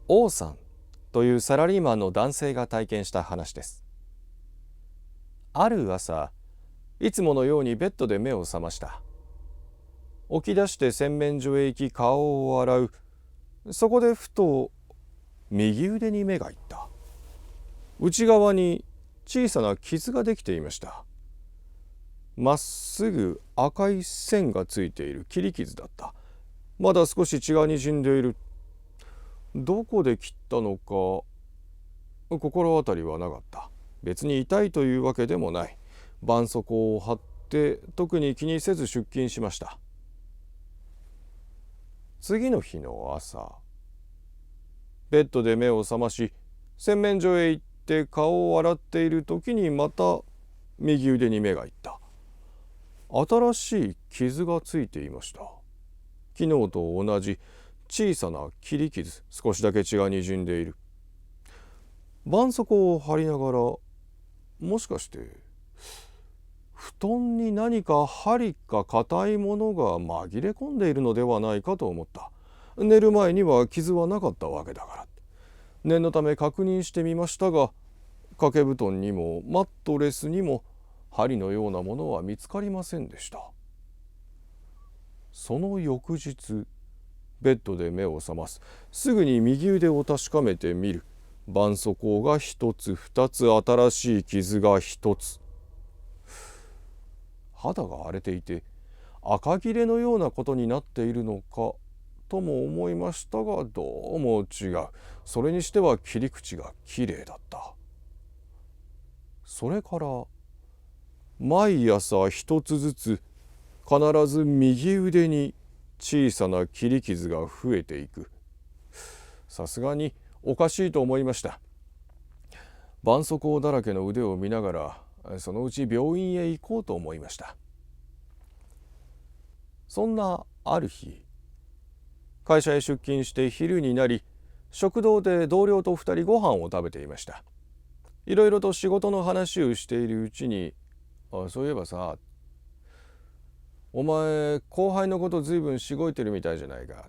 王さんというサラリーマンの男性が体験した話です。ある朝、いつものようにベッドで目を覚ました。起き出して洗面所へ行き顔を洗う。そこでふと右腕に目がいった。内側に小さな傷ができていました。まっすぐ赤い線がついている切り傷だった。まだ少し血がにじんでいる。どこで切ったのか心当たりはなかった。別に痛いというわけでもない。絆創膏を貼って特に気にせず出勤しました。次の日の朝、ベッドで目を覚まし洗面所へ行って顔を洗っている時にまた右腕に目がいった。新しい傷がついていました。昨日と同じ小さな切り傷、少しだけ血がにじんでいる。絆創膏を貼りながら、もしかして布団に何か針か硬いものが紛れ込んでいるのではないかと思った。寝る前には傷はなかったわけだから。念のため確認してみましたが、掛け布団にもマットレスにも針のようなものは見つかりませんでした。その翌日、ベッドで目を覚ます。すぐに右腕を確かめてみる。絆創膏が一つ、二つ、新しい傷が一つ。肌が荒れていて赤切れのようなことになっているのかとも思いましたが、どうも違う。それにしては切り口がきれいだった。それから毎朝一つずつ必ず右腕に小さな切り傷が増えていく。さすがにおかしいと思いました。絆創膏だらけの腕を見ながら、そのうち病院へ行こうと思いました。そんなある日、会社へ出勤して昼になり、食堂で同僚と2人ご飯を食べていました。いろいろと仕事の話をしているうちに、そういえばさ、お前後輩のことずいぶんしごいてるみたいじゃないか。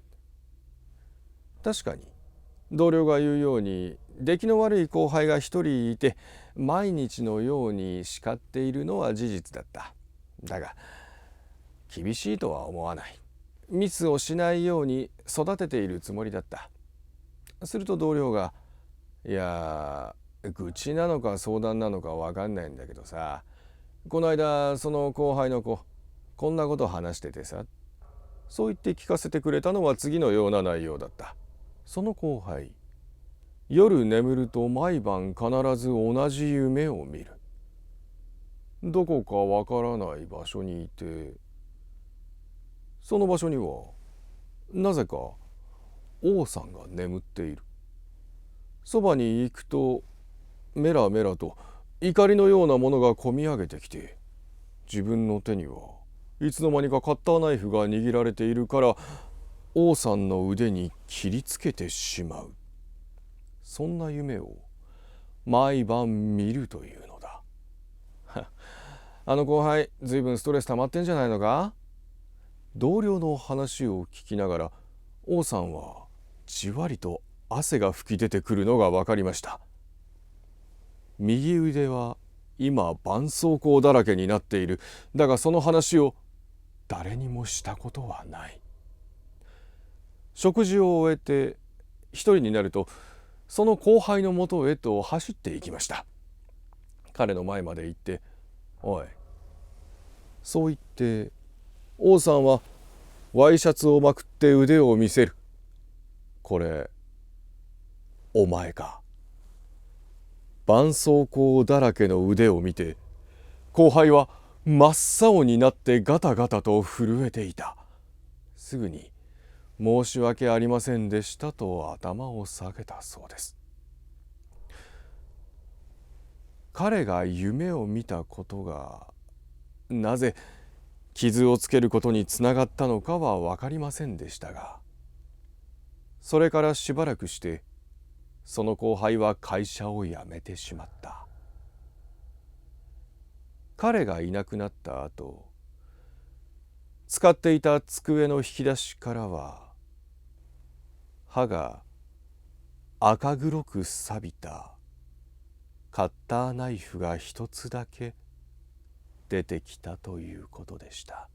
確かに同僚が言うように出来の悪い後輩が一人いて、毎日のように叱っているのは事実だった。だが厳しいとは思わない。ミスをしないように育てているつもりだった。すると同僚が、いや愚痴なのか相談なのかわかんないんだけどさ、この間その後輩の子こんなこと話しててさ、そう言って聞かせてくれたのは次のような内容だった。その後輩、夜眠ると毎晩必ず同じ夢を見る。どこかわからない場所にいて、その場所にはなぜか王さんが眠っている。そばに行くとメラメラと怒りのようなものがこみ上げてきて、自分の手にはいつの間にかカッターナイフが握られているから王さんの腕に切りつけてしまう。そんな夢を毎晩見るというのだ。あの後輩ずいぶんストレス溜まってんじゃないのか。同僚の話を聞きながら王さんはじわりと汗が吹き出てくるのが分かりました。右腕は今絆創膏だらけになっている。だがその話を誰にもしたことはない。食事を終えて一人になると、その後輩のもとへと走っていきました。彼の前まで行って、おい。そう言って王さんはワイシャツをまくって腕を見せる。これお前か。絆創膏だらけの腕を見て、後輩は真っ青になってガタガタと震えていた。すぐに申し訳ありませんでしたと頭を下げたそうです。彼が夢を見たことがなぜ傷をつけることにつながったのかは分かりませんでしたが、それからしばらくしてその後輩は会社を辞めてしまった。彼がいなくなった後、使っていた机の引き出しからは歯が赤黒く錆びたカッターナイフが一つだけ出てきたということでした。